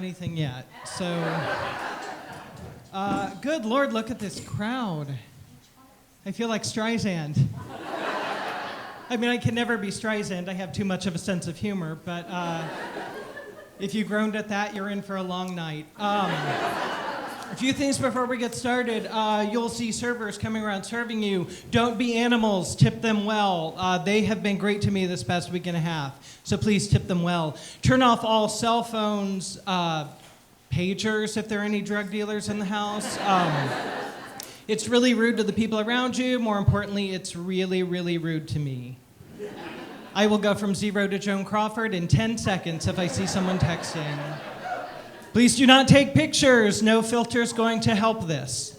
anything yet. So, good Lord, look at this crowd. I feel like Streisand. I mean, I can never be Streisand. I have too much of a sense of humor, but if you groaned at that, you're in for a long night. A few things before we get started. You'll see servers coming around serving you. Don't be animals. Tip them well. They have been great to me this past week and a half, so please tip them well. Turn off all cell phones, pagers if there are any drug dealers in the house. It's really rude to the people around you. More importantly, it's really, really rude to me. I will go from 0 to Joan Crawford in 10 seconds if I see someone texting. Please do not take pictures. No filter's going to help this.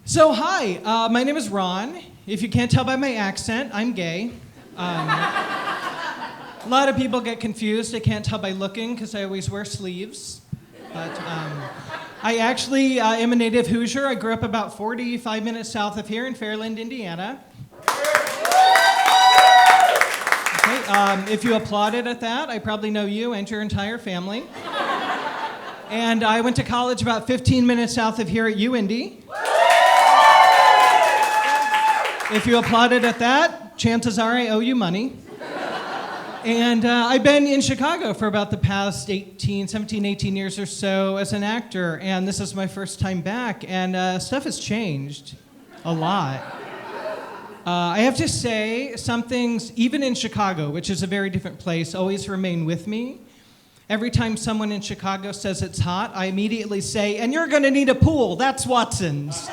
So hi, my name is Ron. If you can't tell by my accent, I'm gay. A lot of people get confused. They can't tell by looking because I always wear sleeves. But I actually am a native Hoosier. I grew up about 45 minutes south of here in Fairland, Indiana. Okay, if you applauded at that, I probably know you and your entire family. And I went to college about 15 minutes south of here at UIndy. If you applauded at that, chances are I owe you money. And I've been in Chicago for about the past 17, 18 years or so as an actor, and this is my first time back, and stuff has changed a lot. I have to say, some things, even in Chicago, which is a very different place, always remain with me. Every time someone in Chicago says it's hot, I immediately say, and you're gonna need a pool, that's Watson's.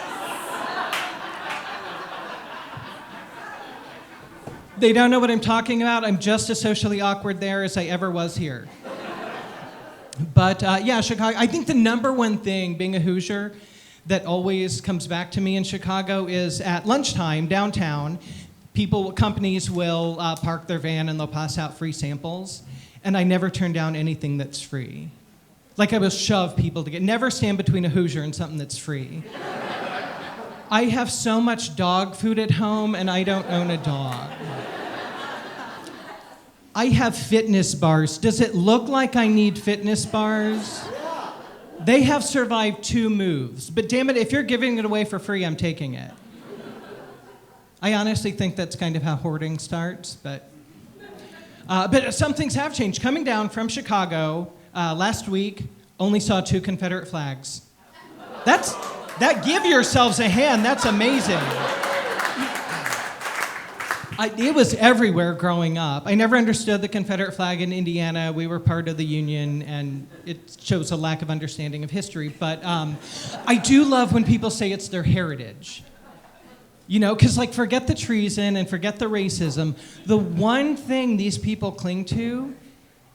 They don't know what I'm talking about. I'm just as socially awkward there as I ever was here. But yeah, Chicago, I think the number one thing, being a Hoosier, that always comes back to me in Chicago is at lunchtime downtown, companies will park their van and they'll pass out free samples. And I never turn down anything that's free. Like I will shove people to get, never stand between a Hoosier and something that's free. I have so much dog food at home and I don't own a dog. I have fitness bars. Does it look like I need fitness bars? They have survived 2 moves, but damn it, if you're giving it away for free, I'm taking it. I honestly think that's kind of how hoarding starts, but some things have changed. Coming down from Chicago last week, only saw 2 Confederate flags. Give yourselves a hand, that's amazing. It was everywhere growing up. I never understood the Confederate flag in Indiana. We were part of the Union, and it shows a lack of understanding of history. But I do love when people say it's their heritage. You know, because like forget the treason and forget the racism. The one thing these people cling to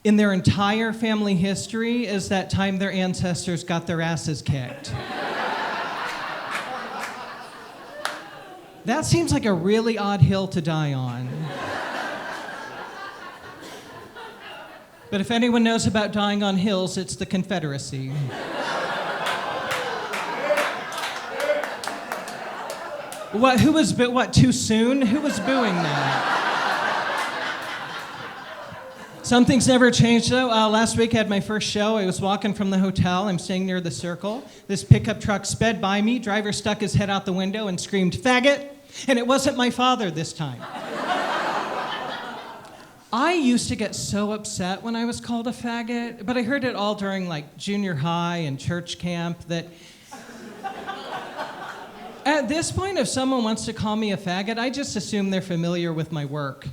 in their entire family history is that time their ancestors got their asses kicked. That seems like a really odd hill to die on. But if anyone knows about dying on hills, it's the Confederacy. What, too soon? Who was booing that? Some things never changed, though. Last week I had my first show. I was walking from the hotel. I'm staying near the Circle. This pickup truck sped by me. Driver stuck his head out the window and screamed, "Faggot!" And it wasn't my father this time. I used to get so upset when I was called a faggot, but I heard it all during like junior high and church camp that at this point, if someone wants to call me a faggot, I just assume they're familiar with my work.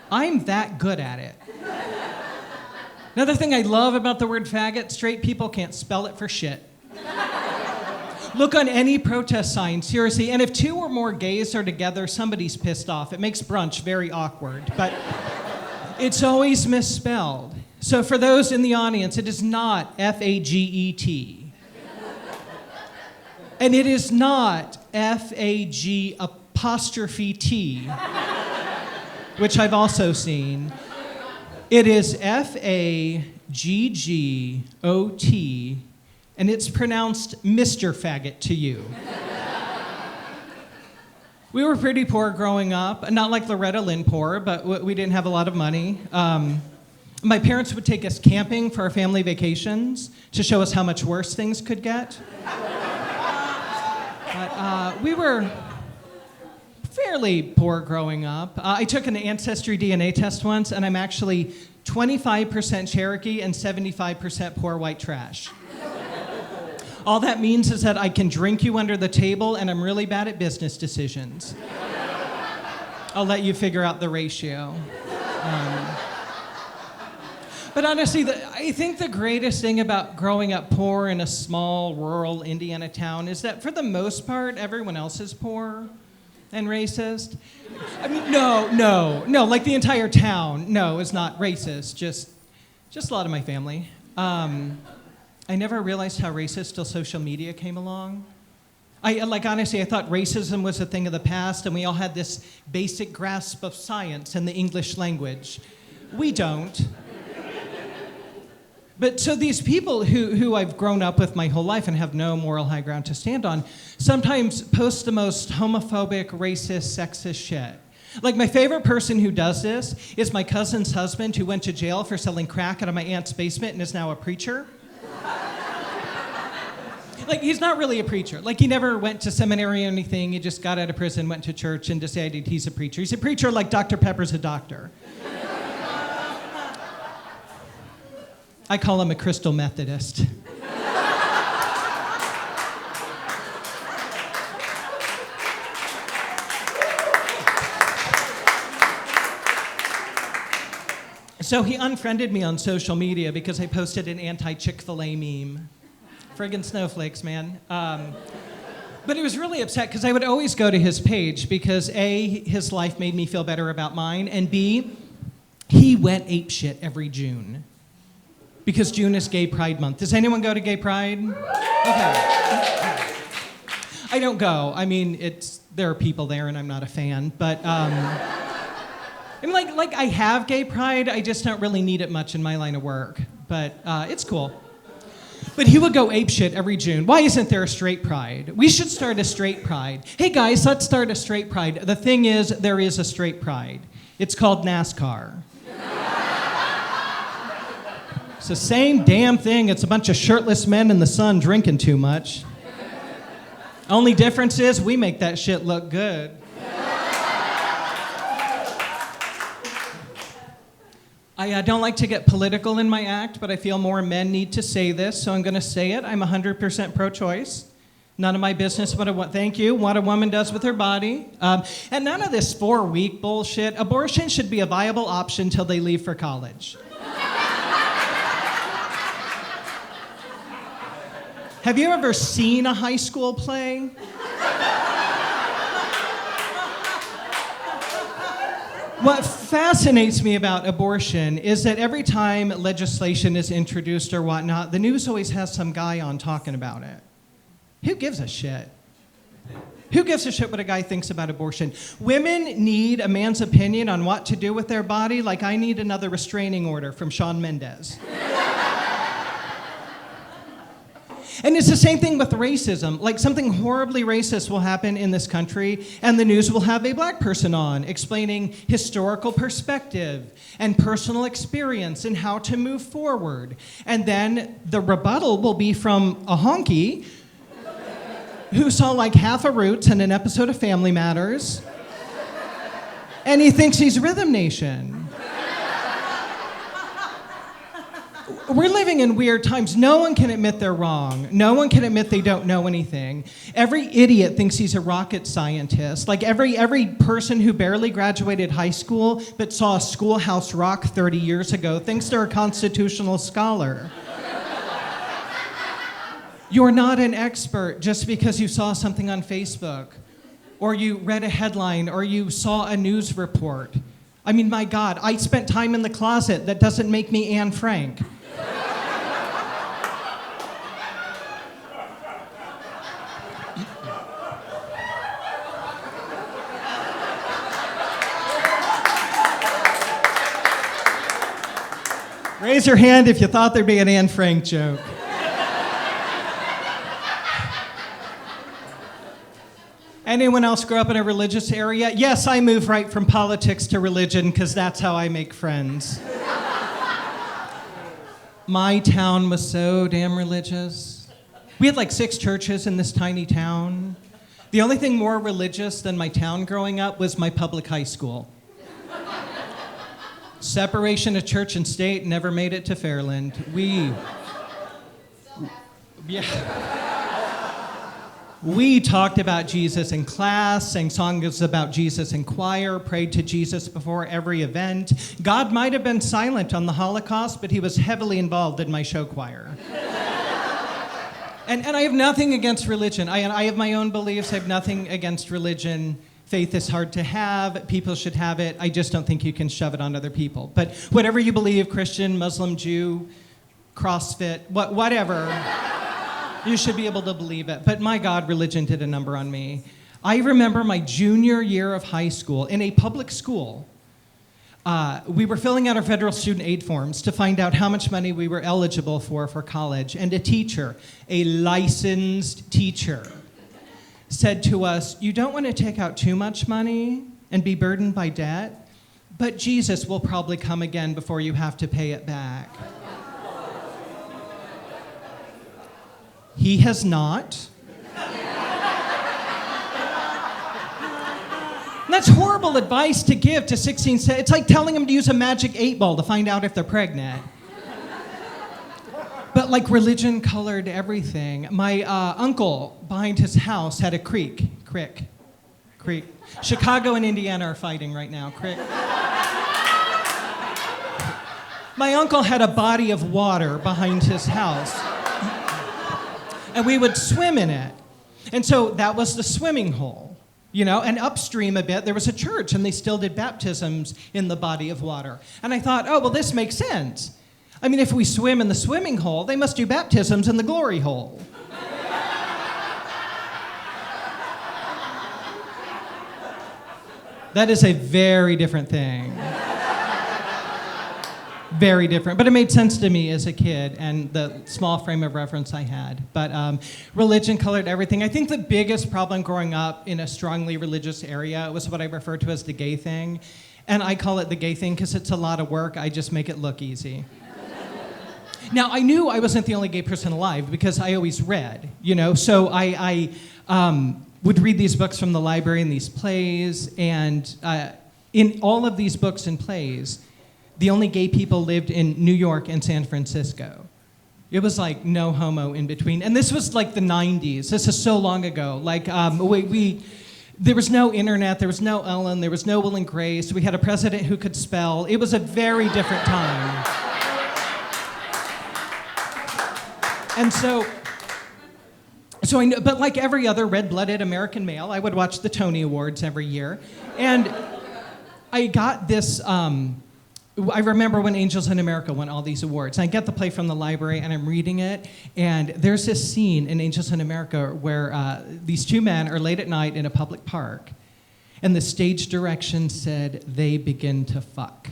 I'm that good at it. Another thing I love about the word faggot, straight people can't spell it for shit. Look on any protest sign, seriously, and if 2 or more gays are together, somebody's pissed off. It makes brunch very awkward, but it's always misspelled. So for those in the audience, it is not F-A-G-E-T. And it is not F-A-G''T, which I've also seen. It is F-A-G-G-O-T, and it's pronounced Mr. Faggot to you. We were pretty poor growing up, not like Loretta Lynn poor, but we didn't have a lot of money. My parents would take us camping for our family vacations to show us how much worse things could get. But we were fairly poor growing up. I took an ancestry DNA test once, and I'm actually 25% Cherokee and 75% poor white trash. All that means is that I can drink you under the table, and I'm really bad at business decisions. I'll let you figure out the ratio. But honestly, I think the greatest thing about growing up poor in a small, rural Indiana town is that for the most part, everyone else is poor and racist. I mean, no, like the entire town, no, is not racist, just a lot of my family. I never realized how racist till social media came along. Honestly, I thought racism was a thing of the past and we all had this basic grasp of science and the English language. We don't. But so these people who I've grown up with my whole life and have no moral high ground to stand on sometimes post the most homophobic, racist, sexist shit. Like my favorite person who does this is my cousin's husband who went to jail for selling crack out of my aunt's basement and is now a preacher. Like, he's not really a preacher. Like, he never went to seminary or anything. He just got out of prison, went to church, and decided he's a preacher. He's a preacher like Dr. Pepper's a doctor. I call him a crystal Methodist. So he unfriended me on social media because I posted an anti-Chick-fil-A meme. Friggin' snowflakes, man. But he was really upset because I would always go to his page because A, his life made me feel better about mine, and B, he went apeshit every June. Because June is Gay Pride Month. Does anyone go to Gay Pride? Okay. I don't go. I mean, there are people there and I'm not a fan, but I mean, like I have Gay Pride, I just don't really need it much in my line of work, but it's cool. But he would go apeshit every June. Why isn't there a straight pride? We should start a straight pride. Hey guys, let's start a straight pride. The thing is, there is a straight pride. It's called NASCAR. It's the same damn thing. It's a bunch of shirtless men in the sun drinking too much. Only difference is we make that shit look good. I don't like to get political in my act, but I feel more men need to say this, so I'm going to say it. I'm 100% pro-choice. None of my business what a woman does with her body. And none of this 4-week bullshit. Abortion should be a viable option till they leave for college. Have you ever seen a high school play? What fascinates me about abortion is that every time legislation is introduced or whatnot, the news always has some guy on talking about it. Who gives a shit? Who gives a shit what a guy thinks about abortion? Women need a man's opinion on what to do with their body like I need another restraining order from Shawn Mendes. And it's the same thing with racism. Like something horribly racist will happen in this country and the news will have a black person on explaining historical perspective and personal experience and how to move forward. And then the rebuttal will be from a honky who saw like half of Roots and an episode of Family Matters. And he thinks he's Rhythm Nation. We're living in weird times. No one can admit they're wrong. No one can admit they don't know anything. Every idiot thinks he's a rocket scientist. Like every person who barely graduated high school but saw Schoolhouse Rock 30 years ago thinks they're a constitutional scholar. You're not an expert just because you saw something on Facebook or you read a headline or you saw a news report. I mean, my God, I spent time in the closet. That doesn't make me Anne Frank. Raise your hand if you thought there'd be an Anne Frank joke. Anyone else grow up in a religious area? Yes, I move right from politics to religion because that's how I make friends. My town was so damn religious. We had like 6 churches in this tiny town. The only thing more religious than my town growing up was my public high school. Separation of church and state never made it to Fairland. We talked about Jesus in class, sang songs about Jesus in choir, prayed to Jesus before every event. God might have been silent on the Holocaust, but he was heavily involved in my show choir. And I have nothing against religion. I have my own beliefs. I have nothing against religion. Faith is hard to have. People should have it. I just don't think you can shove it on other people. But whatever you believe, Christian, Muslim, Jew, CrossFit, whatever, you should be able to believe it. But my God, religion did a number on me. I remember my junior year of high school in a public school. We were filling out our federal student aid forms to find out how much money we were eligible for college. And a teacher, a licensed teacher, said to us, you don't want to take out too much money and be burdened by debt, but Jesus will probably come again before you have to pay it back. He has not. And that's horrible advice to give to 16. It's like telling them to use a magic 8-ball to find out if they're pregnant. But like religion colored everything. My uncle behind his house had a creek. Chicago and Indiana are fighting right now. Creek. My uncle had a body of water behind his house. And we would swim in it. And so that was the swimming hole, you know, and upstream a bit, there was a church, and they still did baptisms in the body of water. And I thought, oh, well, this makes sense. I mean, if we swim in the swimming hole, they must do baptisms in the glory hole. That is a very different thing. Very different, but it made sense to me as a kid and the small frame of reference I had. But religion colored everything. I think the biggest problem growing up in a strongly religious area was what I refer to as the gay thing. And I call it the gay thing because it's a lot of work. I just make it look easy. Now, I knew I wasn't the only gay person alive because I always read, you know? So I would read these books from the library and these plays, and in all of these books and plays, the only gay people lived in New York and San Francisco. It was like no homo in between. And this was like the 90s. This is so long ago. Like, there was no internet, there was no Ellen, there was no Will and Grace. We had a president who could spell. It was a very different time. And so I know, but like every other red-blooded American male, I would watch the Tony Awards every year. And I got this, I remember when Angels in America won all these awards. I get the play from the library, and I'm reading it, and there's this scene in Angels in America where these 2 men are late at night in a public park, and the stage direction said, "They begin to fuck."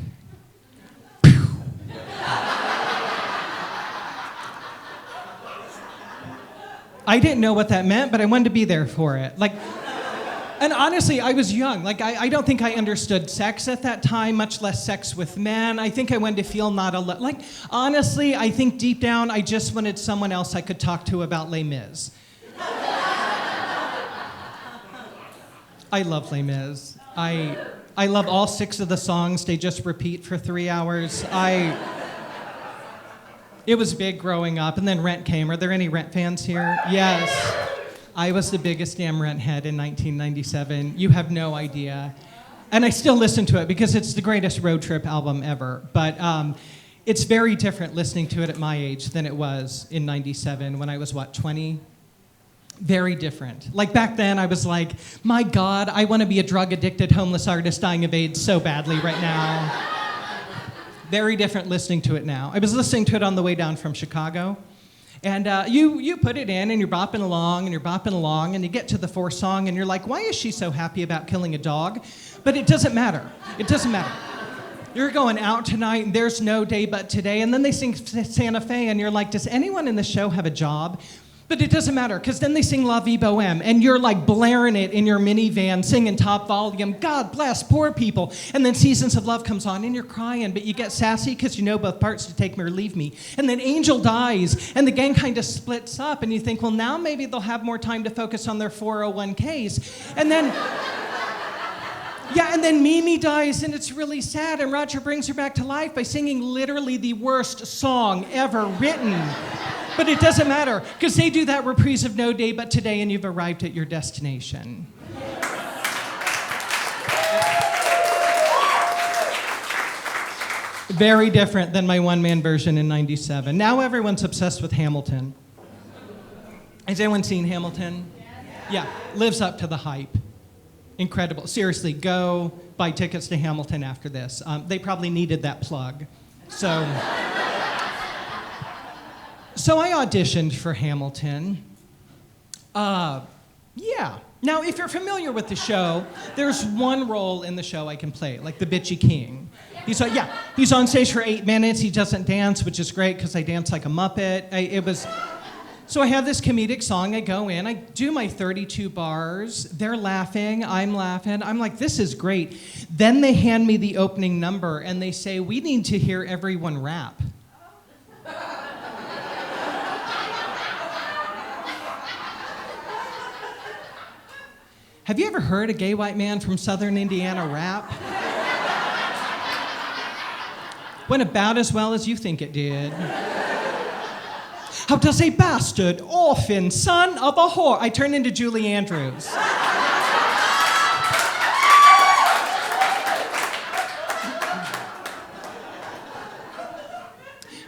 I didn't know what that meant, but I wanted to be there for it. Like, and honestly, I was young. Like, I don't think I understood sex at that time, much less sex with men. I think I wanted to feel not alone. Like, honestly, I think deep down, I just wanted someone else I could talk to about Les Mis. I love Les Mis. I love all 6 of the songs. They just repeat for 3 hours. It was big growing up, and then Rent came. Are there any Rent fans here? Yes. I was the biggest damn Rent head in 1997. You have no idea. And I still listen to it because it's the greatest road trip album ever. But it's very different listening to it at my age than it was in 97 when I was, 20? Very different. Like back then, I was like, my God, I want to be a drug-addicted homeless artist dying of AIDS so badly right now. Very different listening to it now. I was listening to it on the way down from Chicago. And you put it in, and you're bopping along, and you get to the 4th song, and you're like, why is she so happy about killing a dog? But it doesn't matter. It doesn't matter. You're going out tonight, and there's no day but today. And then they sing Santa Fe, and you're like, does anyone in the show have a job? But it doesn't matter, because then they sing La Vie Boheme, and you're like blaring it in your minivan, singing top volume, God bless poor people. And then Seasons of Love comes on, and you're crying, but you get sassy because you know both parts, to take me or leave me. And then Angel dies, and the gang kind of splits up, and you think, well, now maybe they'll have more time to focus on their 401ks. And then... yeah, and then Mimi dies, and it's really sad, and Roger brings her back to life by singing literally the worst song ever written. But it doesn't matter, because they do that reprise of No Day But Today, and you've arrived at your destination. Very different than my one-man version in '97. Now everyone's obsessed with Hamilton. Has anyone seen Hamilton? Yeah, lives up to the hype. Incredible. Seriously, go buy tickets to Hamilton after this. They probably needed that plug. So I auditioned for Hamilton. Yeah. Now, if you're familiar with the show, there's one role in the show I can play, like the bitchy king. He's on stage for 8 minutes. He doesn't dance, which is great because I dance like a Muppet. So I have this comedic song. I go in, I do my 32 bars. They're laughing, I'm laughing. I'm like, this is great. Then they hand me the opening number and they say, we need to hear everyone rap. Have you ever heard a gay white man from southern Indiana rap? Went about as well as you think it did. How does a bastard, orphan, son of a whore... I turned into Julie Andrews.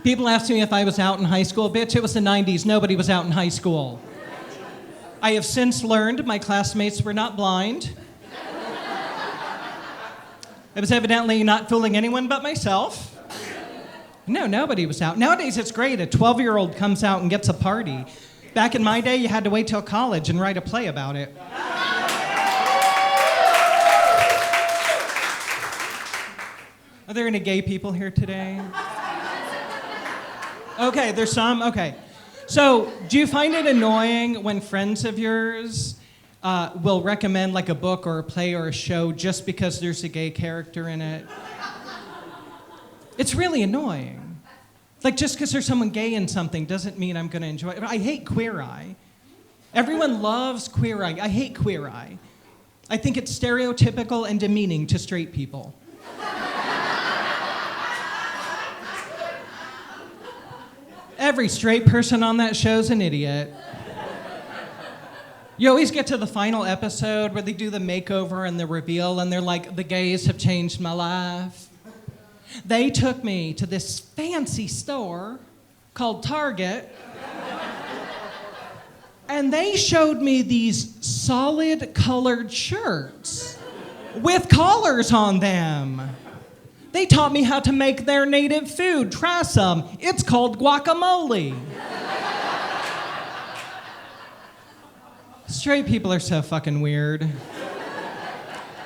People ask me if I was out in high school. Bitch, it was the 90s. Nobody was out in high school. I have since learned my classmates were not blind. I was evidently not fooling anyone but myself. No, nobody was out. Nowadays, it's great. A 12-year-old comes out and gets a party. Back in my day, you had to wait till college and write a play about it. Are there any gay people here today? Okay, there's some? Okay. So, do you find it annoying when friends of yours will recommend like a book or a play or a show just because there's a gay character in it? It's really annoying. Like, just because there's someone gay in something doesn't mean I'm going to enjoy it. I hate Queer Eye. Everyone loves Queer Eye. I hate Queer Eye. I think it's stereotypical and demeaning to straight people. Every straight person on that show's an idiot. You always get to the final episode where they do the makeover and the reveal, and they're like, the gays have changed my life. They took me to this fancy store called Target, and they showed me these solid colored shirts with collars on them. They taught me how to make their native food. Try some. It's called guacamole. Straight people are so fucking weird.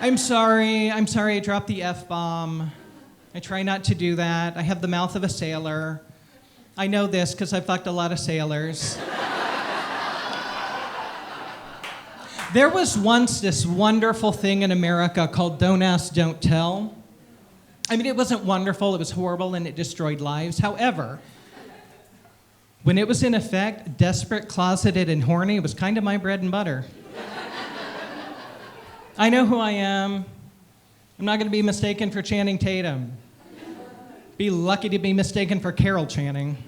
I'm sorry I dropped the F-bomb. I try not to do that. I have the mouth of a sailor. I know this because I fucked a lot of sailors. There was once this wonderful thing in America called Don't Ask, Don't Tell. I mean, it wasn't wonderful, it was horrible, and it destroyed lives. However, when it was in effect, desperate, closeted, and horny, it was kind of my bread and butter. I know who I am. I'm not going to be mistaken for Channing Tatum. Be lucky to be mistaken for Carol Channing.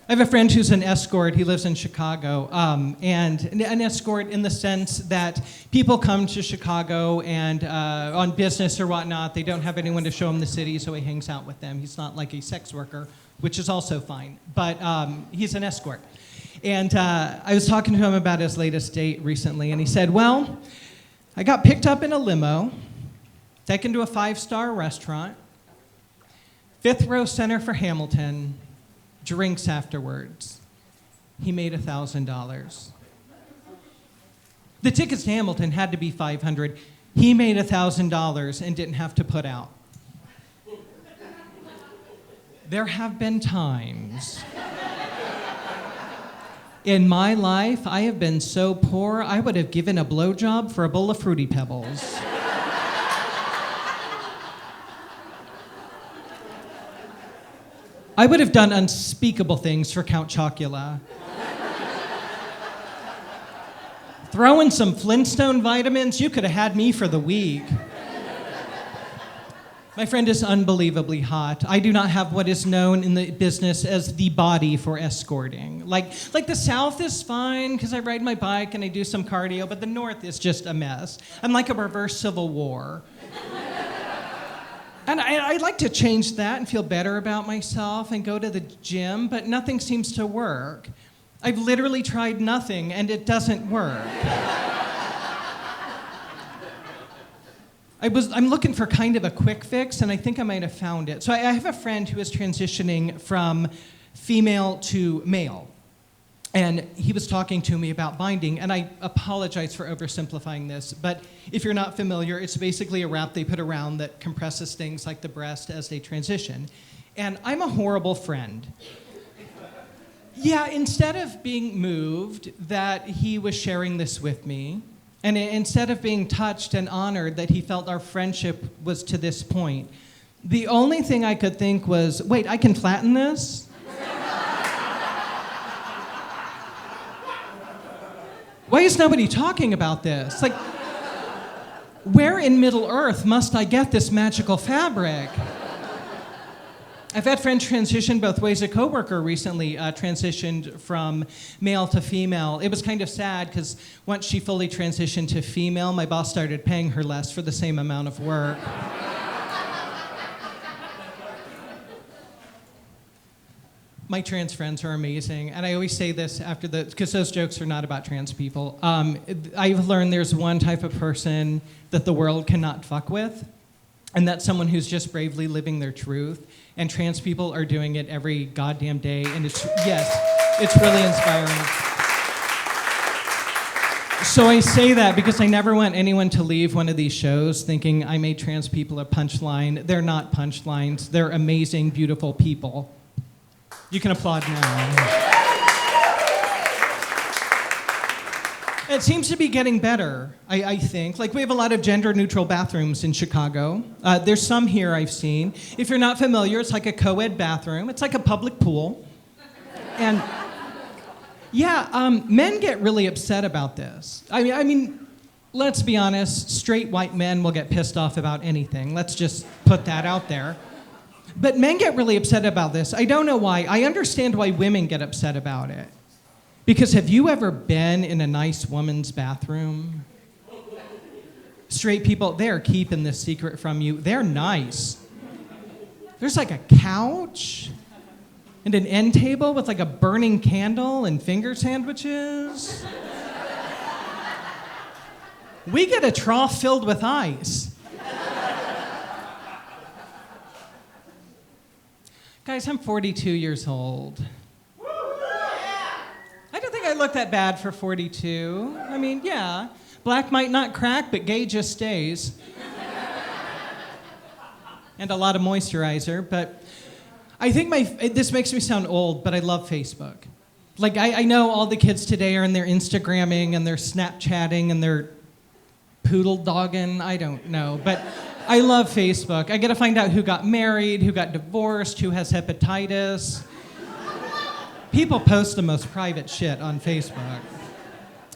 I have a friend who's an escort. He lives in Chicago. And an escort in the sense that people come to Chicago and on business or whatnot, they don't have anyone to show him the city, so he hangs out with them. He's not like a sex worker, which is also fine. But he's an escort. And I was talking to him about his latest date recently, and he said, well, I got picked up in a limo, taken to a 5-star restaurant, 5th row center for Hamilton, drinks afterwards. He made $1,000. The tickets to Hamilton had to be $500. He made $1,000 and didn't have to put out. There have been times In my life, I have been so poor, I would have given a blowjob for a bowl of Fruity Pebbles. I would have done unspeakable things for Count Chocula. Throw in some Flintstone vitamins, you could have had me for the week. My friend is unbelievably hot. I do not have what is known in the business as the body for escorting. Like the South is fine because I ride my bike and I do some cardio, but the North is just a mess. I'm like a reverse Civil War. And I'd like to change that and feel better about myself and go to the gym, but nothing seems to work. I've literally tried nothing and it doesn't work. I'm looking for kind of a quick fix, and I think I might have found it. So I have a friend who is transitioning from female to male. And he was talking to me about binding, and I apologize for oversimplifying this, but if you're not familiar, it's basically a wrap they put around that compresses things like the breast as they transition. And I'm a horrible friend. Yeah, instead of being moved that he was sharing this with me, and instead of being touched and honored that he felt our friendship was to this point, the only thing I could think was, wait, I can flatten this? Why is nobody talking about this? Like, where in Middle Earth must I get this magical fabric? I've had friends transition both ways. A coworker recently transitioned from male to female. It was kind of sad because once she fully transitioned to female, my boss started paying her less for the same amount of work. My trans friends are amazing, and I always say this after because those jokes are not about trans people. I've learned there's one type of person that the world cannot fuck with, and that's someone who's just bravely living their truth. And trans people are doing it every goddamn day, and it's really inspiring. So I say that because I never want anyone to leave one of these shows thinking I made trans people a punchline. They're not punchlines. They're amazing, beautiful people. You can applaud now. It seems to be getting better, I think. Like, we have a lot of gender-neutral bathrooms in Chicago. There's some here I've seen. If you're not familiar, it's like a co-ed bathroom. It's like a public pool. And yeah, men get really upset about this. I mean, let's be honest, straight white men will get pissed off about anything. Let's just put that out there. But men get really upset about this. I don't know why. I understand why women get upset about it. Because have you ever been in a nice woman's bathroom? Straight people, they're keeping this secret from you. They're nice. There's like a couch and an end table with like a burning candle and finger sandwiches. We get a trough filled with ice. Guys, I'm 42 years old. I don't think I look that bad for 42. I mean, yeah, black might not crack, but gay just stays. And a lot of moisturizer, but I think this makes me sound old, but I love Facebook. Like, I know all the kids today are in their Instagramming and they're Snapchatting and they're poodle dogging, I don't know, but I love Facebook. I get to find out who got married, who got divorced, who has hepatitis. People post the most private shit on Facebook.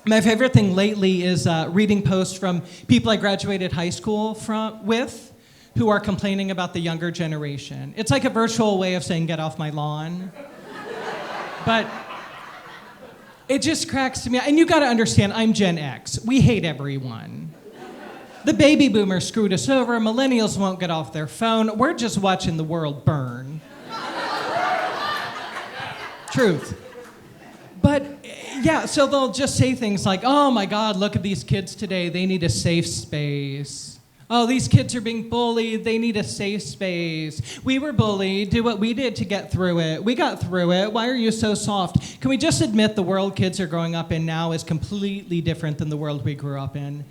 My favorite thing lately is reading posts from people I graduated high school with who are complaining about the younger generation. It's like a virtual way of saying, get off my lawn. But it just cracks me. And you gotta understand, I'm Gen X. We hate everyone. The baby boomers screwed us over. Millennials won't get off their phone. We're just watching the world burn. Truth. But yeah, so they'll just say things like, oh my God, look at these kids today. They need a safe space. Oh, these kids are being bullied. They need a safe space. We were bullied. Do what we did to get through it. We got through it. Why are you so soft? Can we just admit the world kids are growing up in now is completely different than the world we grew up in?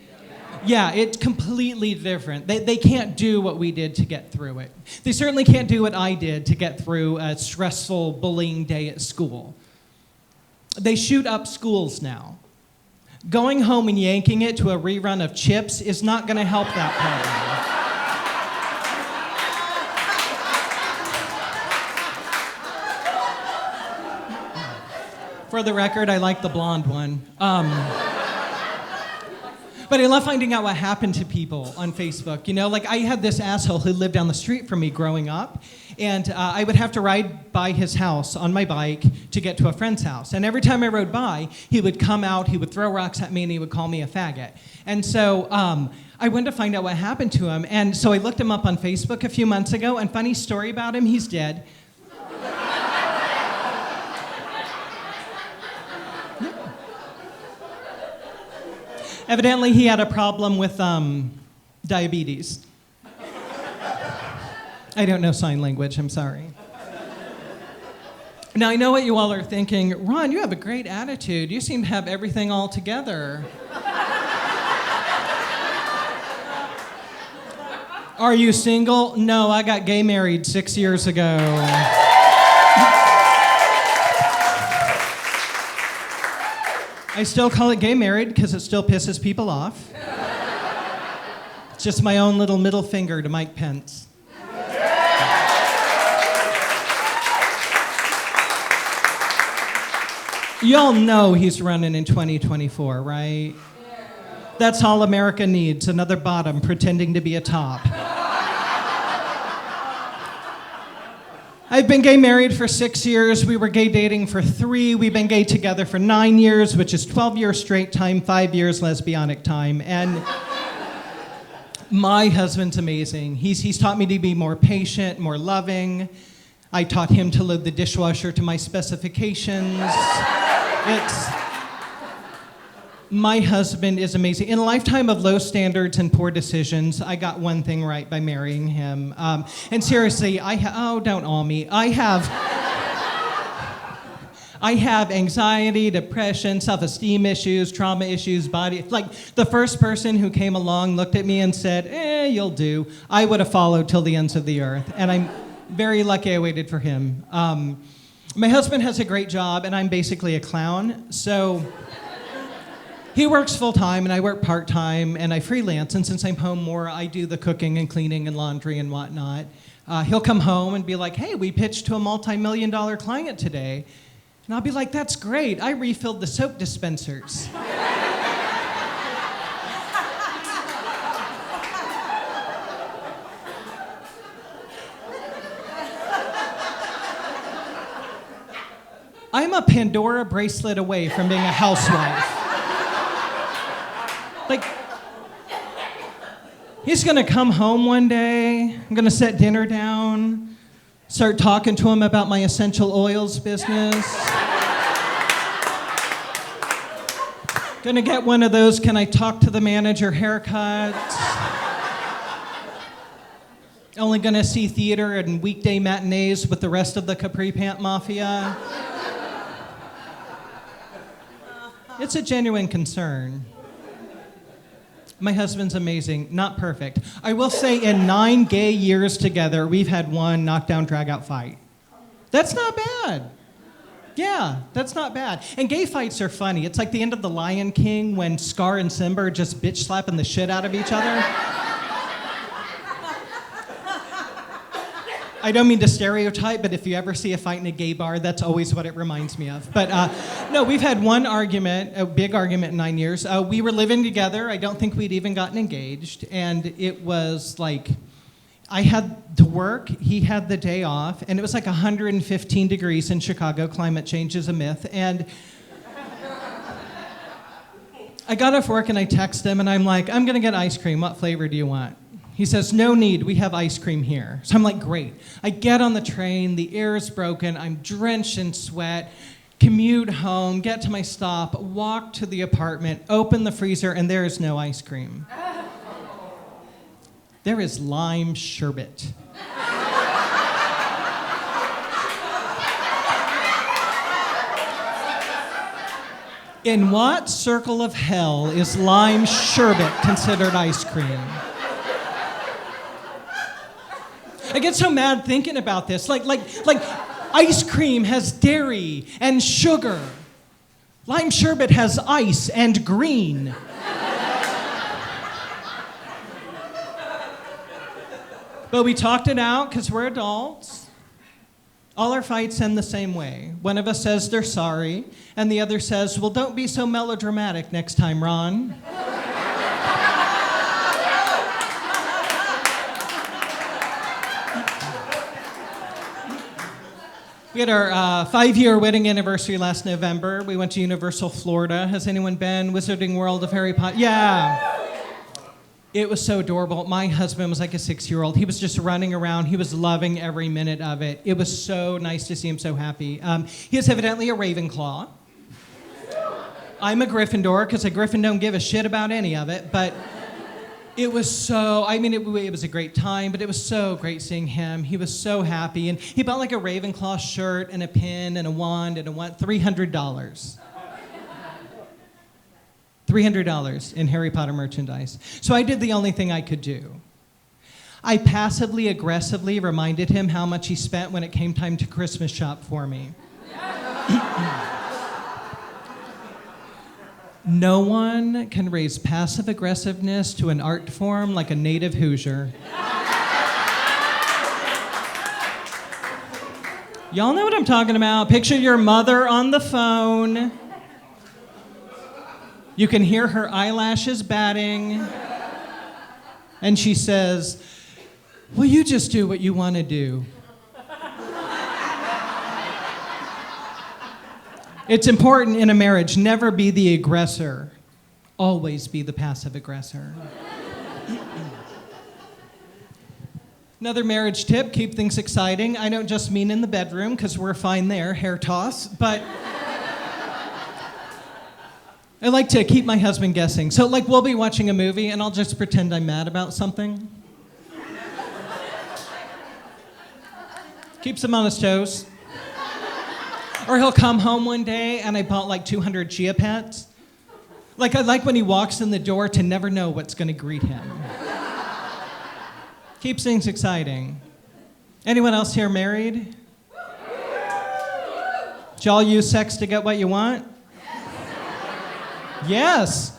Yeah, it's completely different. They can't do what we did to get through it. They certainly can't do what I did to get through a stressful bullying day at school. They shoot up schools now. Going home and yanking it to a rerun of Chips is not going to help that problem. For the record, I like the blonde one. But I love finding out what happened to people on Facebook. You know, like I had this asshole who lived down the street from me growing up, and I would have to ride by his house on my bike to get to a friend's house. And every time I rode by, he would come out, he would throw rocks at me, and he would call me a faggot. And so I went to find out what happened to him. And so I looked him up on Facebook a few months ago, and funny story about him, he's dead. Evidently, he had a problem with diabetes. I don't know sign language, I'm sorry. Now, I know what you all are thinking. Ron, you have a great attitude. You seem to have everything all together. Are you single? No, I got gay married 6 years ago. I still call it gay married because it still pisses people off. It's just my own little middle finger to Mike Pence. Y'all know he's running in 2024, right? That's all America needs, another bottom pretending to be a top. I've been gay married for 6 years. We were gay dating for 3. We've been gay together for 9 years, which is 12 years straight time, 5 years lesbianic time. And my husband's amazing. He's taught me to be more patient, more loving. I taught him to load the dishwasher to my specifications. My husband is amazing. In a lifetime of low standards and poor decisions, I got one thing right by marrying him. And seriously, don't all me. I have anxiety, depression, self-esteem issues, trauma issues, body. Like, the first person who came along looked at me and said, you'll do. I would have followed till the ends of the earth. And I'm very lucky I waited for him. My husband has a great job, and I'm basically a clown. So he works full-time, and I work part-time, and I freelance. And since I'm home more, I do the cooking and cleaning and laundry and whatnot. He'll come home and be like, hey, we pitched to a multi-million-dollar client today. And I'll be like, that's great. I refilled the soap dispensers. I'm a Pandora bracelet away from being a housewife. Like, he's gonna come home one day, I'm gonna set dinner down, start talking to him about my essential oils business. Gonna get one of those, can I talk to the manager haircut. Only gonna see theater and weekday matinees with the rest of the Capri Pant Mafia. It's a genuine concern. My husband's amazing, not perfect. I will say in 9 gay years together, we've had one knockdown, drag-out fight. That's not bad. Yeah, that's not bad. And gay fights are funny. It's like the end of The Lion King when Scar and Simba are just bitch slapping the shit out of each other. I don't mean to stereotype, but if you ever see a fight in a gay bar, that's always what it reminds me of. But no, we've had one argument, a big argument in 9 years. We were living together. I don't think we'd even gotten engaged. And it was like, I had to work, he had the day off, and it was like 115 degrees in Chicago. Climate change is a myth. And I got off work and I text him and I'm like, I'm gonna get ice cream. What flavor do you want? He says, no need, we have ice cream here. So I'm like, great. I get on the train, the air is broken, I'm drenched in sweat, commute home, get to my stop, walk to the apartment, open the freezer, and there is no ice cream. There is lime sherbet. In what circle of hell is lime sherbet considered ice cream? I get so mad thinking about this. Like ice cream has dairy and sugar. Lime sherbet has ice and green. But we talked it out because we're adults. All our fights end the same way. One of us says they're sorry, and the other says, well, don't be so melodramatic next time, Ron. We had our 5-year wedding anniversary last November. We went to Universal Florida. Has anyone been? Wizarding World of Harry Potter? Yeah. It was so adorable. My husband was like a 6-year-old. He was just running around. He was loving every minute of it. It was so nice to see him so happy. He is evidently a Ravenclaw. I'm a Gryffindor because a Griffin don't give a shit about any of it. But it was so, it was a great time, but it was so great seeing him. He was so happy. And he bought like a Ravenclaw shirt and a pin and a wand and $300. $300 in Harry Potter merchandise. So I did the only thing I could do. I passively aggressively reminded him how much he spent when it came time to Christmas shop for me. No one can raise passive aggressiveness to an art form like a native Hoosier. Y'all know what I'm talking about. Picture your mother on the phone. You can hear her eyelashes batting. And she says, will you just do what you want to do? It's important in a marriage, never be the aggressor. Always be the passive aggressor. Another marriage tip, keep things exciting. I don't just mean in the bedroom, because we're fine there, hair toss, but I like to keep my husband guessing. So like we'll be watching a movie and I'll just pretend I'm mad about something. Keeps him on his toes. Or he'll come home one day and I bought like 200 Chia Pets. Like I like when he walks in the door to never know what's gonna greet him. Keeps things exciting. Anyone else here married? Did y'all use sex to get what you want? Yes.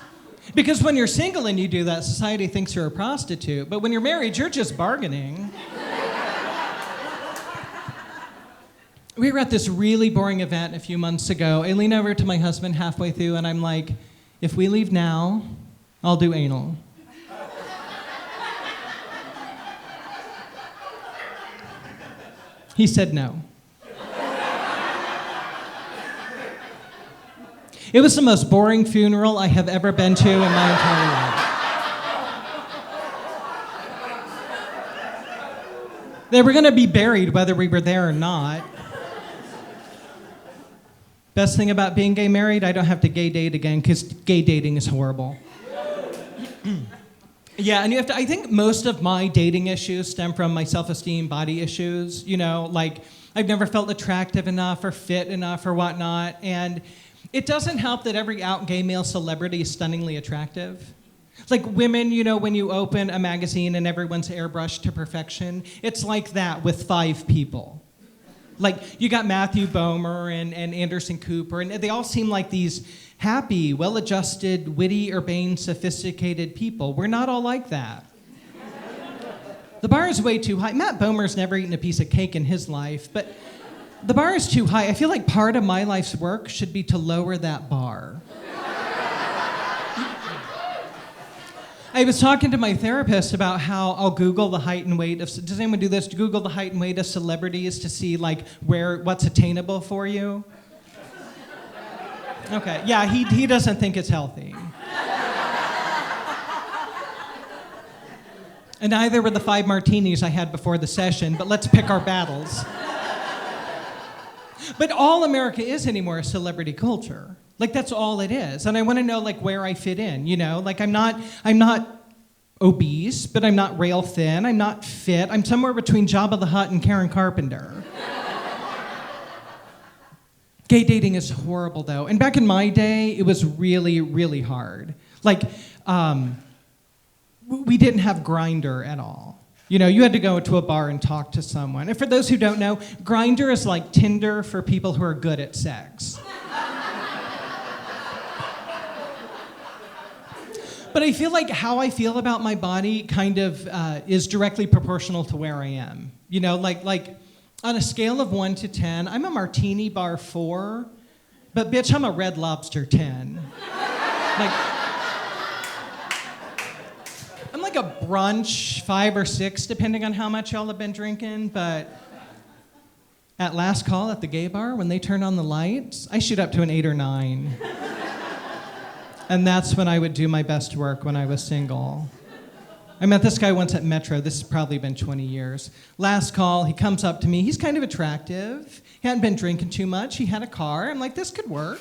Because when you're single and you do that, society thinks you're a prostitute. But when you're married, you're just bargaining. We were at this really boring event a few months ago. I lean over to my husband halfway through and I'm like, if we leave now, I'll do anal. He said no. It was the most boring funeral I have ever been to in my entire life. They were going to be buried whether we were there or not. Best thing about being gay married, I don't have to gay date again because gay dating is horrible. Yeah, and you have to, I think most of my dating issues stem from my self-esteem, body issues, you know, like I've never felt attractive enough or fit enough or whatnot, and it doesn't help that every out gay male celebrity is stunningly attractive. Like women, you know, when you open a magazine and everyone's airbrushed to perfection, it's like that with 5 people. Like you got Matthew Bomer and Anderson Cooper, and they all seem like these happy, well-adjusted, witty, urbane, sophisticated people. We're not all like that. The bar is way too high. Matt Bomer's never eaten a piece of cake in his life, but the bar is too high. I feel like part of my life's work should be to lower that bar. I was talking to my therapist about how I'll Google the height and weight of, does anyone do this? Google the height and weight of celebrities to see like what's attainable for you? Okay, yeah, he doesn't think it's healthy. And neither were the 5 martinis I had before the session, but let's pick our battles. But all America is anymore is celebrity culture. Like that's all it is. And I want to know like where I fit in, you know? Like I'm not obese, but I'm not rail thin. I'm not fit. I'm somewhere between Jabba the Hutt and Karen Carpenter. Gay dating is horrible though. And back in my day, it was really, really hard. Like we didn't have Grindr at all. You know, you had to go to a bar and talk to someone. And for those who don't know, Grindr is like Tinder for people who are good at sex. But I feel like how I feel about my body kind of is directly proportional to where I am. You know, like on a scale of 1 to 10, I'm a martini bar 4, but bitch, I'm a Red Lobster 10. Like, I'm like a brunch 5 or 6, depending on how much y'all have been drinking, but at last call at the gay bar, when they turn on the lights, I shoot up to an 8 or 9. And that's when I would do my best work when I was single. I met this guy once at Metro. This has probably been 20 years. Last call, he comes up to me. He's kind of attractive. He hadn't been drinking too much. He had a car. I'm like, this could work.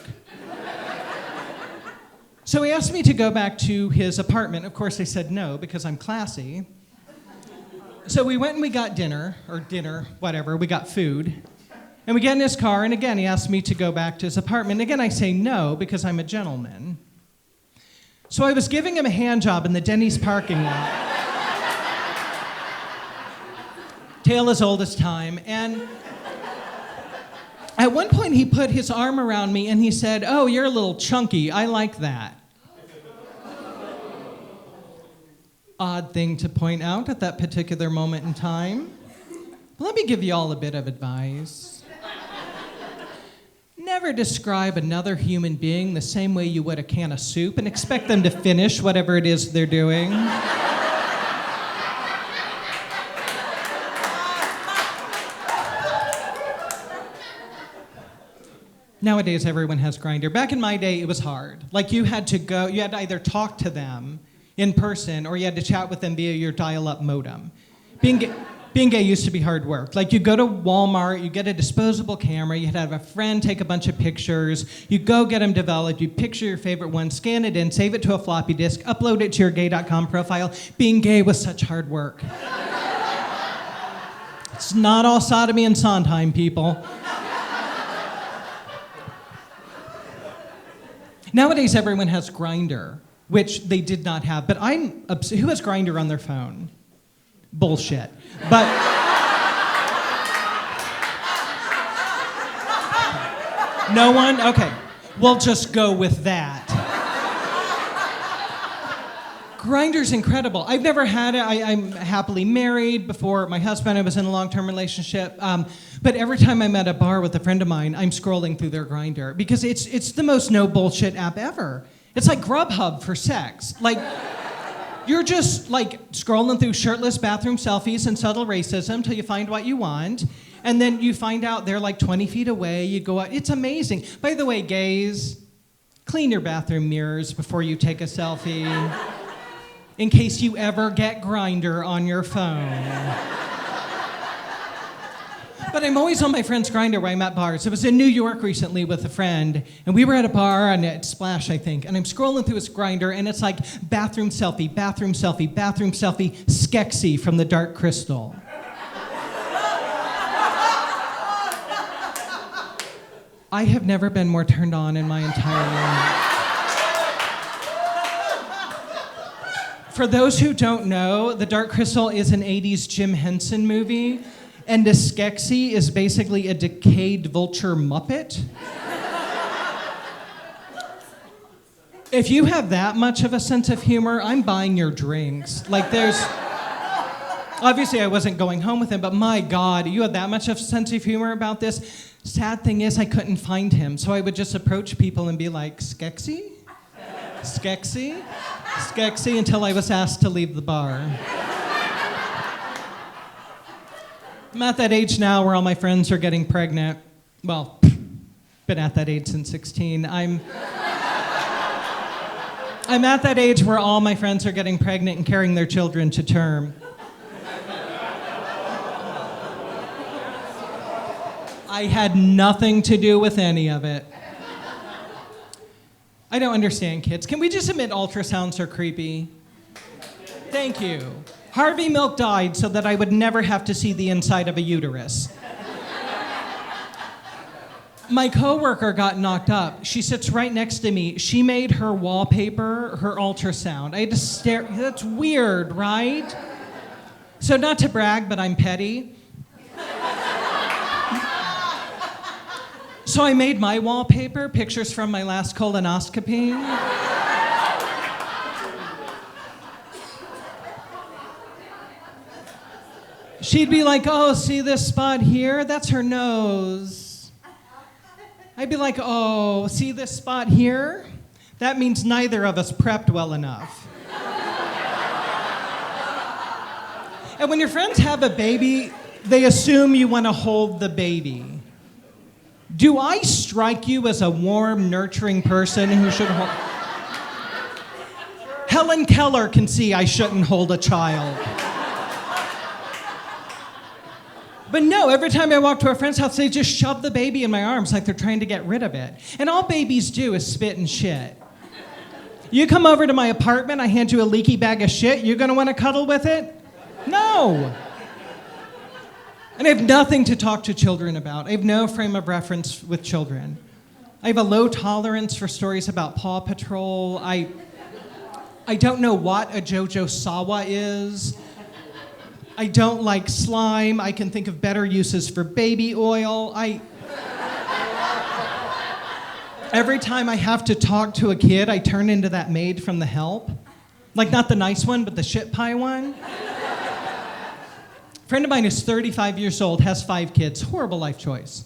So he asked me to go back to his apartment. Of course, I said no because I'm classy. So we went and we got dinner, whatever. We got food. And we get in his car, and again, he asked me to go back to his apartment. Again, I say no because I'm a gentleman. So I was giving him a hand job in the Denny's parking lot. Tale as old as time. And at one point, he put his arm around me and he said, "Oh, you're a little chunky. I like that." Odd thing to point out at that particular moment in time. Let me give you all a bit of advice. Never describe another human being the same way you would a can of soup and expect them to finish whatever it is they're doing. Nowadays, everyone has Grindr. Back in my day, it was hard. Like, you had to either talk to them in person or you had to chat with them via your dial-up modem. Being gay used to be hard work. Like, you go to Walmart, you get a disposable camera, you had to have a friend take a bunch of pictures, you go get them developed, you picture your favorite one, scan it in, save it to a floppy disk, upload it to your gay.com profile. Being gay was such hard work. It's not all sodomy and Sondheim, people. Nowadays, everyone has Grindr, which they did not have, but I'm who has Grindr on their phone? Bullshit. But no one? Okay. We'll just go with that. Grindr's incredible. I've never had it. I'm happily married. Before my husband, I was in a long-term relationship. But every time I'm at a bar with a friend of mine, I'm scrolling through their Grindr because it's the most no bullshit app ever. It's like Grubhub for sex. Like, you're just like scrolling through shirtless bathroom selfies and subtle racism till you find what you want. And then you find out they're like 20 feet away. You go out. It's amazing. By the way, gays, clean your bathroom mirrors before you take a selfie in case you ever get Grindr on your phone. But I'm always on my friend's Grindr when I'm at bars. I was in New York recently with a friend, and we were at a bar at Splash, I think, and I'm scrolling through his Grindr, and it's like bathroom selfie, bathroom selfie, bathroom selfie, Skexy from the Dark Crystal. I have never been more turned on in my entire life. For those who don't know, The Dark Crystal is an 80s Jim Henson movie, and a Skexy is basically a decayed vulture Muppet. If you have that much of a sense of humor, I'm buying your drinks. Like, there's... Obviously, I wasn't going home with him, but my God, you had that much of a sense of humor about this? Sad thing is, I couldn't find him, so I would just approach people and be like, Skexy? Skexy? Skexy, until I was asked to leave the bar. I'm at that age now where all my friends are getting pregnant. Well, been at that age since 16. I'm at that age where all my friends are getting pregnant and carrying their children to term. I had nothing to do with any of it. I don't understand, kids. Can we just admit ultrasounds are creepy? Thank you. Harvey Milk died so that I would never have to see the inside of a uterus. My coworker got knocked up. She sits right next to me. She made her wallpaper her ultrasound. I had to stare. That's weird, right? So not to brag, but I'm petty. So I made my wallpaper pictures from my last colonoscopy. She'd be like, oh, see this spot here? That's her nose. I'd be like, oh, see this spot here? That means neither of us prepped well enough. And when your friends have a baby, they assume you want to hold the baby. Do I strike you as a warm, nurturing person who should hold? Helen Keller can see I shouldn't hold a child. But no, every time I walk to a friend's house, they just shove the baby in my arms like they're trying to get rid of it. And all babies do is spit and shit. You come over to my apartment, I hand you a leaky bag of shit, you're gonna wanna cuddle with it? No. And I have nothing to talk to children about. I have no frame of reference with children. I have a low tolerance for stories about Paw Patrol. I don't know what a Jojo Sawa is. I don't like slime. I can think of better uses for baby oil. Every time I have to talk to a kid, I turn into that maid from The Help. Like, not the nice one, but the shit pie one. A friend of mine is 35 years old, has 5 kids. Horrible life choice.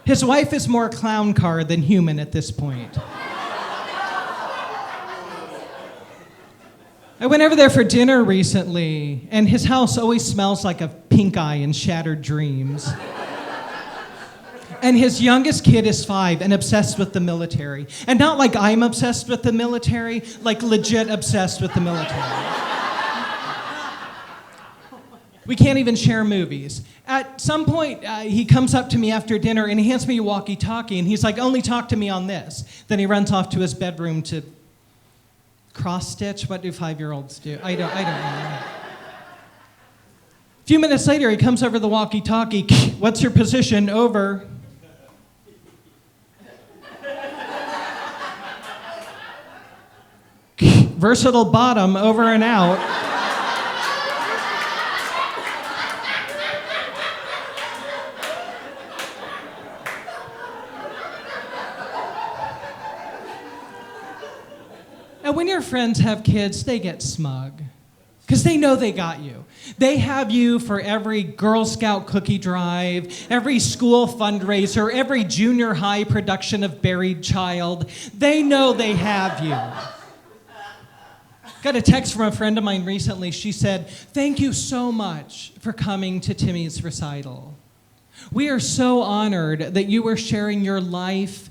His wife is more clown car than human at this point. I went over there for dinner recently, and his house always smells like a pink eye and shattered dreams. And his youngest kid is 5 and obsessed with the military. And not like I'm obsessed with the military, like legit obsessed with the military. We can't even share movies. At some point, he comes up to me after dinner and he hands me a walkie-talkie and he's like, only talk to me on this. Then he runs off to his bedroom to cross-stitch. What do 5-year-olds do? I don't know. A few minutes later, he comes over the walkie-talkie. What's your position? Over. Versatile bottom, over and out. And when your friends have kids, they get smug. Because they know they got you. They have you for every Girl Scout cookie drive, every school fundraiser, every junior high production of Buried Child. They know they have you. Got a text from a friend of mine recently. She said, thank you so much for coming to Timmy's recital. We are so honored that you were sharing your life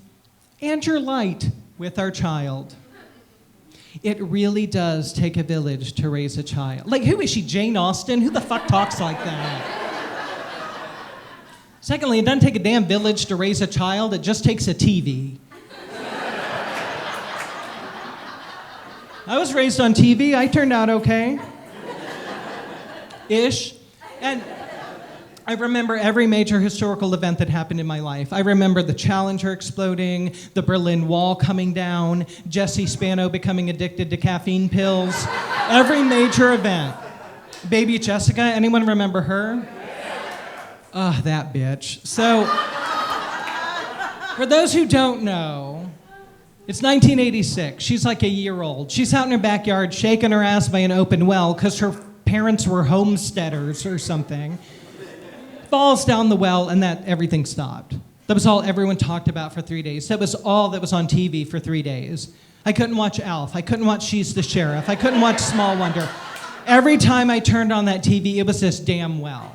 and your light with our child. It really does take a village to raise a child. Like, who is she, Jane Austen? Who the fuck talks like that? Secondly, it doesn't take a damn village to raise a child. It just takes a TV. I was raised on TV. I turned out okay. Ish. And I remember every major historical event that happened in my life. I remember the Challenger exploding, the Berlin Wall coming down, Jesse Spano becoming addicted to caffeine pills. Every major event. Baby Jessica, anyone remember her? Ugh, that bitch. So, for those who don't know, it's 1986. She's like a year old. She's out in her backyard shaking her ass by an open well because her parents were homesteaders or something. Falls down the well and everything stopped. That was all everyone talked about for 3 days. That was all that was on TV for 3 days. I couldn't watch Alf. I couldn't watch She's the Sheriff. I couldn't watch Small Wonder. Every time I turned on that TV, it was this damn well.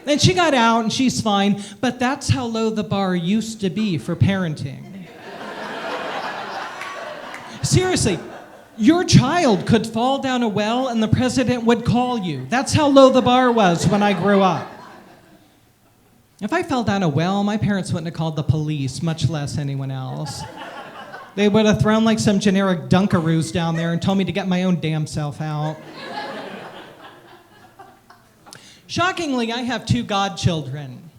And she got out and she's fine, but that's how low the bar used to be for parenting. Seriously, your child could fall down a well and the president would call you. That's how low the bar was when I grew up. If I fell down a well, my parents wouldn't have called the police, much less anyone else. They would have thrown like some generic Dunkaroos down there and told me to get my own damn self out. Shockingly, I have 2 godchildren.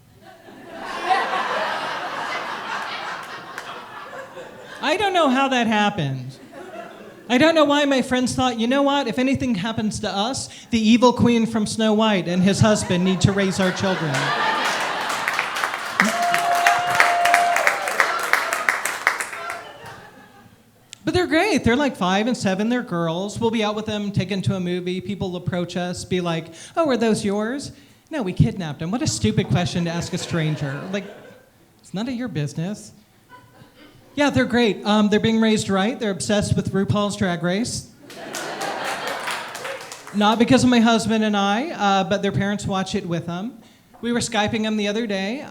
I don't know how that happened. I don't know why my friends thought, you know what, if anything happens to us, the evil queen from Snow White and his husband need to raise our children. But But they're great. They're like 5 and 7. They're girls. We'll be out with them, taken to a movie. People approach us, be like, oh, are those yours? No, we kidnapped them. What a stupid question to ask a stranger. Like, it's none of your business. Yeah, they're great. They're being raised right. They're obsessed with RuPaul's Drag Race. Not because of my husband and I, but their parents watch it with them. We were Skyping them the other day.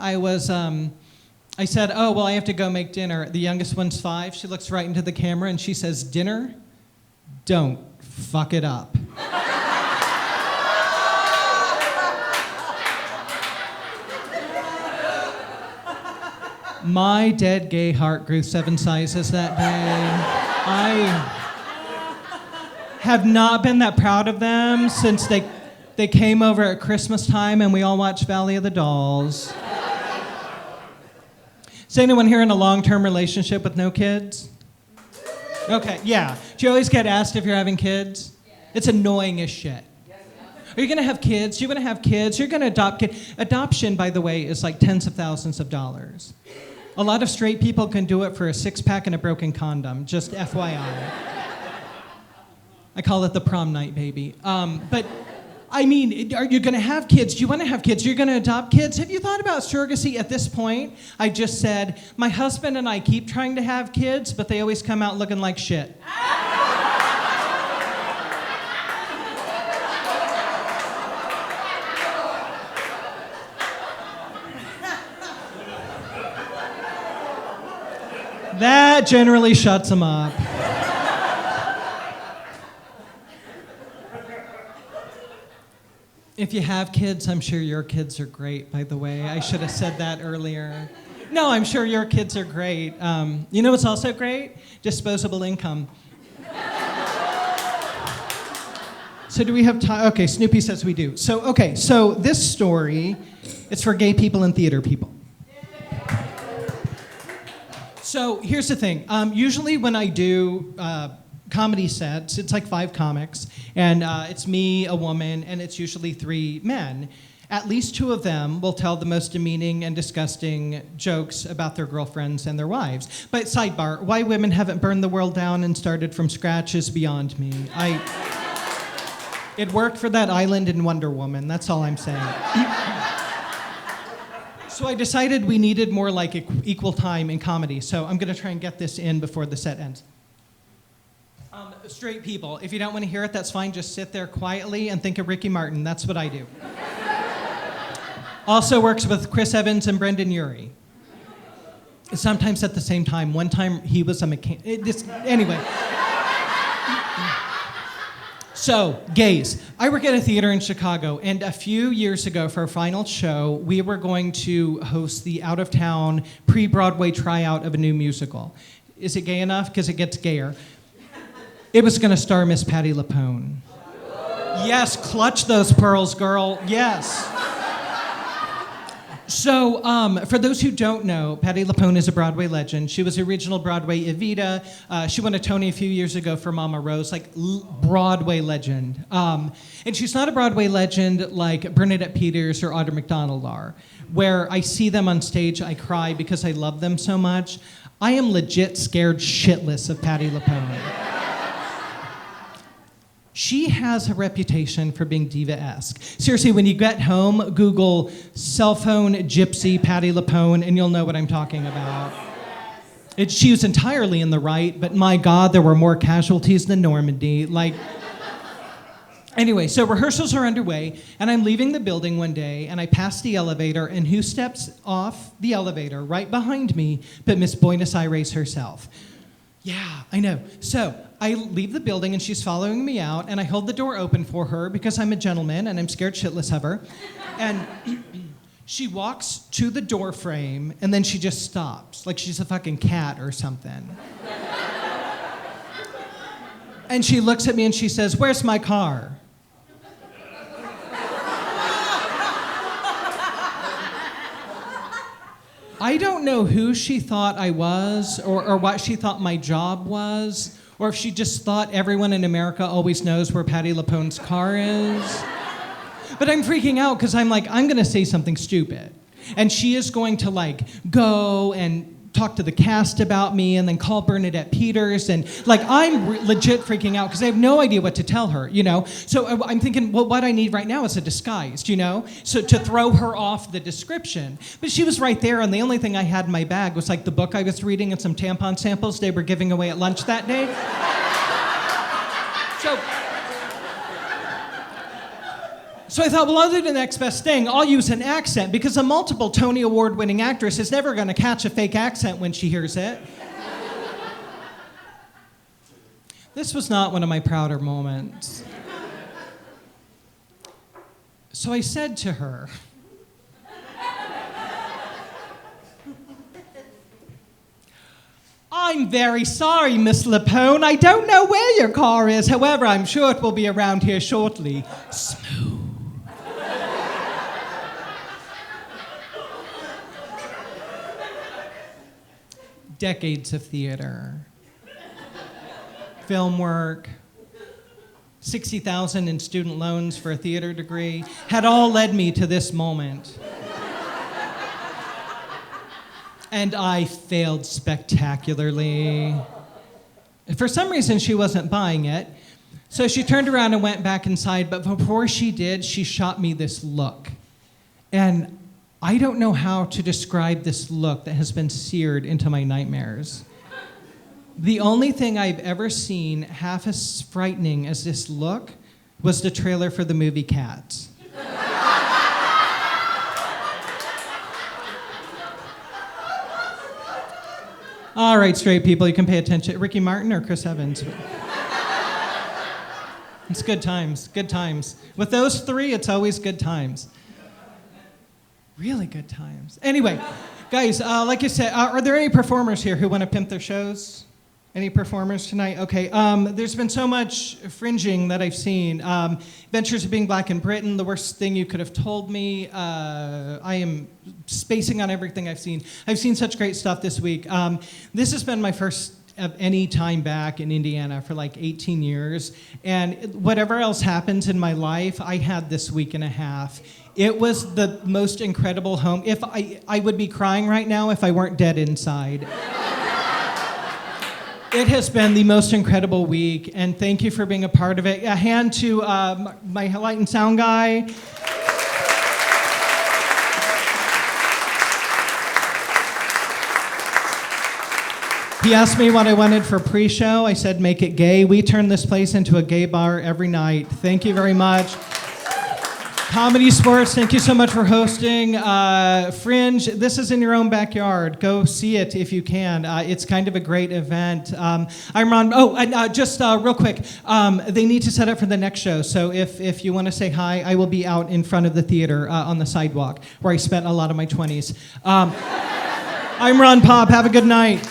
I said, oh, well, I have to go make dinner. The youngest one's 5. She looks right into the camera and she says, dinner? Don't fuck it up. My dead gay heart grew 7 sizes that day. I have not been that proud of them since they came over at Christmas time and we all watched Valley of the Dolls. Is anyone here in a long-term relationship with no kids? Okay, yeah. Do you always get asked if you're having kids? It's annoying as shit. Are you gonna have kids? You're gonna have kids? You're gonna adopt kids? Adoption, by the way, is like tens of thousands of dollars. A lot of straight people can do it for a 6-pack and a broken condom, just FYI. I call it the prom night, baby. But I mean, are you going to have kids? Do you want to have kids? You're going to adopt kids? Have you thought about surrogacy at this point? I just said, my husband and I keep trying to have kids, but they always come out looking like shit. That generally shuts them up. If you have kids, I'm sure your kids are great, by the way. I should have said that earlier. No, I'm sure your kids are great. You know what's also great? Disposable income. So do we have time? Okay, Snoopy says we do. So this story, it's for gay people and theater people. So here's the thing. Usually when I do comedy sets, it's like 5 comics, and it's me, a woman, and it's usually 3 men. At least 2 of them will tell the most demeaning and disgusting jokes about their girlfriends and their wives. But sidebar, why women haven't burned the world down and started from scratch is beyond me. It worked for that island in Wonder Woman, that's all I'm saying. So I decided we needed more like equal time in comedy, so I'm gonna try and get this in before the set ends. Straight people, if you don't want to hear it, that's fine. Just sit there quietly and think of Ricky Martin. That's what I do. Also works with Chris Evans and Brendan Urie. Sometimes at the same time. One time he was a mechanic. Anyway. So, gays. I work at a theater in Chicago, and a few years ago for our final show, we were going to host the out-of-town pre-Broadway tryout of a new musical. Is it gay enough? Because it gets gayer. It was going to star Miss Patti LuPone. Yes, clutch those pearls, girl. Yes. So, for those who don't know, Patti LuPone is a Broadway legend. She was the original Broadway Evita. She won a Tony a few years ago for Mama Rose, like Broadway legend. And she's not a Broadway legend like Bernadette Peters or Audra McDonald are, where I see them on stage, I cry because I love them so much. I am legit scared shitless of Patti LuPone. She has a reputation for being diva-esque. Seriously, when you get home, Google cell phone gypsy Patti LuPone, and you'll know what I'm talking about. She was entirely in the right, but my God, there were more casualties than Normandy. Anyway, so rehearsals are underway, and I'm leaving the building one day, and I pass the elevator, and who steps off the elevator right behind me but Miss Buenos Aires herself? Yeah, I know. So I leave the building and she's following me out, and I hold the door open for her because I'm a gentleman and I'm scared shitless of her. And she walks to the door frame and then she just stops, like she's a fucking cat or something. And she looks at me and she says, "Where's my car?" I don't know who she thought I was or what she thought my job was, or if she just thought everyone in America always knows where Patti LuPone's car is. But I'm freaking out because I'm like, I'm gonna say something stupid. And she is going to go and talk to the cast about me and then call Bernadette Peters. And like, I'm legit freaking out because I have no idea what to tell her, you know? So I'm thinking, well, what I need right now is a disguise, you know? So to throw her off the description. But she was right there, and the only thing I had in my bag was like the book I was reading and some tampon samples they were giving away at lunch that day. So I thought, well, I'll do the next best thing. I'll use an accent, because a multiple Tony Award-winning actress is never going to catch a fake accent when she hears it. This was not one of my prouder moments. So I said to her, I'm very sorry, Miss Lapone. I don't know where your car is. However, I'm sure it will be around here shortly. Smooth. Decades of theater, film work, $60,000 in student loans for a theater degree had all led me to this moment. And I failed spectacularly. For some reason, she wasn't buying it, so she turned around and went back inside, but before she did, she shot me this look. And I don't know how to describe this look that has been seared into my nightmares. The only thing I've ever seen half as frightening as this look was the trailer for the movie Cats. All right, straight people, you can pay attention. Ricky Martin or Chris Evans? It's good times, good times. With those three, it's always good times. Really good times. Anyway, guys, like you said, are there any performers here who want to pimp their shows? Any performers tonight? Okay, there's been so much fringing that I've seen. Adventures of Being Black in Britain, the worst thing you could have told me. I am spacing on everything I've seen. I've seen such great stuff this week. This has been my first of any time back in Indiana for like 18 years. And whatever else happens in my life, I had this week and a half. It was the most incredible home. If I would be crying right now if I weren't dead inside. It has been the most incredible week, and thank you for being a part of it. A hand to my light and sound guy. He asked me what I wanted for pre-show. I said, make it gay. We turn this place into a gay bar every night. Thank you very much. Comedy Sports, thank you so much for hosting. Fringe, this is in your own backyard. Go see it if you can. It's kind of a great event. I'm Ron. Oh, and just real quick, they need to set up for the next show. So if you want to say hi, I will be out in front of the theater on the sidewalk where I spent a lot of my 20s. I'm Ron Pop. Have a good night.